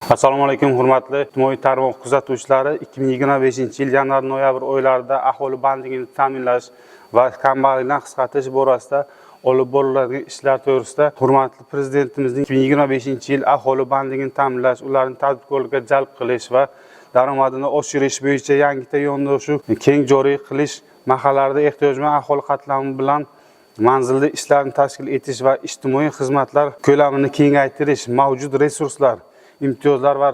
Assalomu alaykum, hurmatli ijtimoiy tarmoq kuzatuvchilari. 2025-yil yanvar-noyabr oylarida aholi bandligini ta'minlash va kambag'allikni qisqartirish borasida olib boriladigan ishlar to'g'risida hurmatli prezidentimizning 2025-yil aholi bandligini ta'minlash, ularni tadbirkorlikka jalb qilish va daromadini oshirish bo'yicha yangi yondashuv keng joriy qilish, mahallalarda ehtiyojmand aholi qatlami bilan manzilli ishlarni tashkil etish va ijtimoiy xizmatlar ko'lamini kengaytirish, mavjud resurslar, imtiyozlar va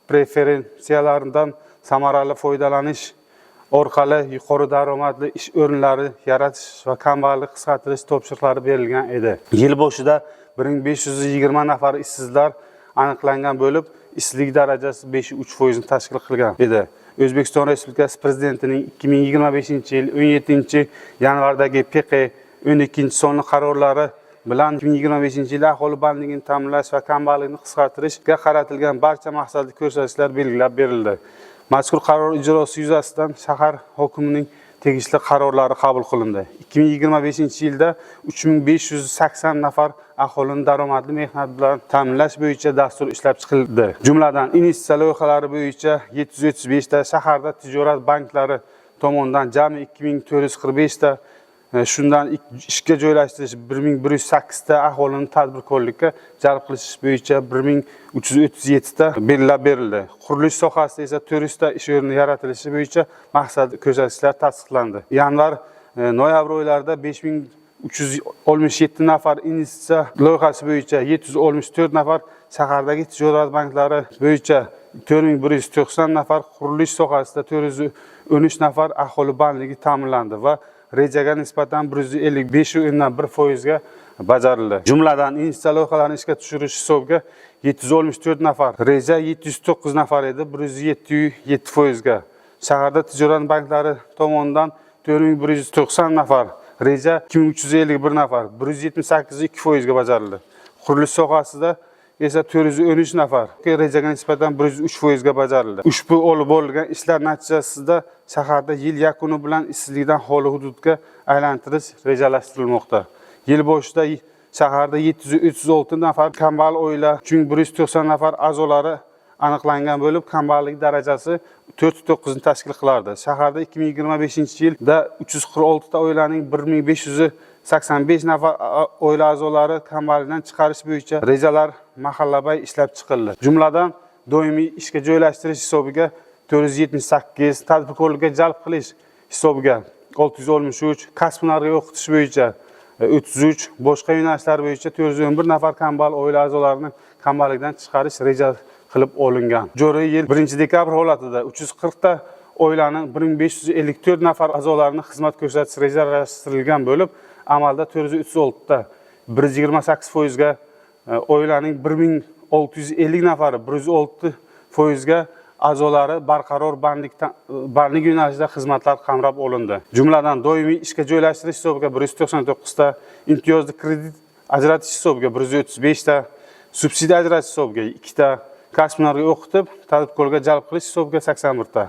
preferensiyalardan samarali foydalanish orqali yuqori daromadli ish o'rinlari yaratish va kambag'allik qisqartirish topshiriqlari berilgan edi. Yil boshida 1520 nafar ishsizlar aniqlangan bo'lib, ishsizlik darajasi 5.3% ni tashkil qilgan edi. O'zbekiston Respublikasi Prezidentining 2025-yil 17-yanvardagi PQ 12-sonli qarorlari bilan 2025-yil aholi bandligini ta'minlash va kambag'allikni qisqartirishga qaratilgan barcha maqsadli ko'rsatkichlar belgilab berildi. Mazkur qaror ijrosi yuzasidan shahar hokimining tegishli qarorlari qabul qilindi. 2025-yilda 3580 nafar aholini daromadli mehnat bilan ta'minlash bo'yicha dastur ishlab chiqildi. Jumladan, investitsiya loyihalari bo'yicha 735 ta, shaharda tijorat banklari tomonidan jami 2445 ta, shundan ishga joylashtirish 1108 ta, aholini tadbirkorlikka jalb qilish bo'yicha 1337 ta belgilab berildi. Qurilish sohasida esa 400 ta ish o'rni yaratilishi bo'yicha maqsadli ko'rsatkichlar tasdiqlandi. Yanvar-noyabr oylarida 5367 nafar investitsiya loyihasi bo'yicha 764 nafar, shahardagi tijorat banklari bo'yicha 4190 nafar, qurilish sohasida 413 nafar aholi bandligi ta'minlandi va rejaga nisbatan 155.1% ga bajarildi. Jumladan, investitsiya loyihalarini ishga tushirish hisobiga 764 nafar, reja 709 nafar edi, 107.7% ga. Shaharda tijorat banklari tomonidan 4190 nafar, reja 2351 nafar, 178.2% ga bajarildi. Qurilish sohasida esa 413 nafar, rejaga nisbatan 103% ga bajarildi. Ushbu olib borilgan ishlar natijasida shaharda yil yakuni bilan ishsizlikdan xoli hududga aylantirish rejalashtirilmoqda. Yil boshida shaharda 736 nafar kambag'al oila uchun 190 nafar a'zolari aniqlangan bo'lib, kambag'allik darajasi 4.9 ni tashkil qilardi. Shaharda 2025-yilda 346 ta oilaning 1585 nafar oila a'zolari kambag'allikdan chiqarish bo'yicha rejalar mahallabay ishlab chiqildi. Jumladan, doimiy ishga joylashtirish hisobiga 478, tadbirkorlikka jalb qilish hisobiga 613, kasb-hunarga o'qitish bo'yicha 33, boshqa yo'nalishlar bo'yicha 411 nafar kambag'al oila a'zolarini kambag'allikdan chiqarish reja qilib olingan. Joriy yil 1-dekabr holatida 340 ta oilaning 1554 nafar a'zolarini xizmat ko'rsatish rejalashtirilgan bo'lib, amalda 436 ta, 128% ga, oilaning 1650 nafari, 106% ga a'zolari barqaror bandlik yo'nalishida xizmatlar qamrab olindi. Jumladan, doimiy ishga joylashtirish hisobiga 199 ta, imtiyozli kredit ajratish hisobiga 135 ta, subsidiya ajratish hisobiga 2 ta, kasb-hunarga o'qitib, tadbirkorga jalb qilish hisobiga 81 ta,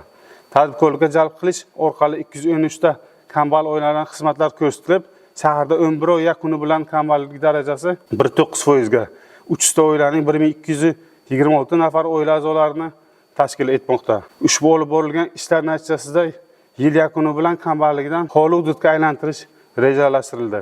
tadbirkorlikka jalb qilish orqali 213 ta kambag'al oilalarga xizmatlar ko'rsatilib, shaharda 11 oy yakuni bilan kambag'allik darajasi 1.9% ga, 300 ta oilaning 1226 nafar oila a'zolarini tashkil etmoqda. Ushbu olib borilgan ishlar natijasida yil yakuni bilan kambag'allikdan xoli hududga aylantirish rejalashtirildi.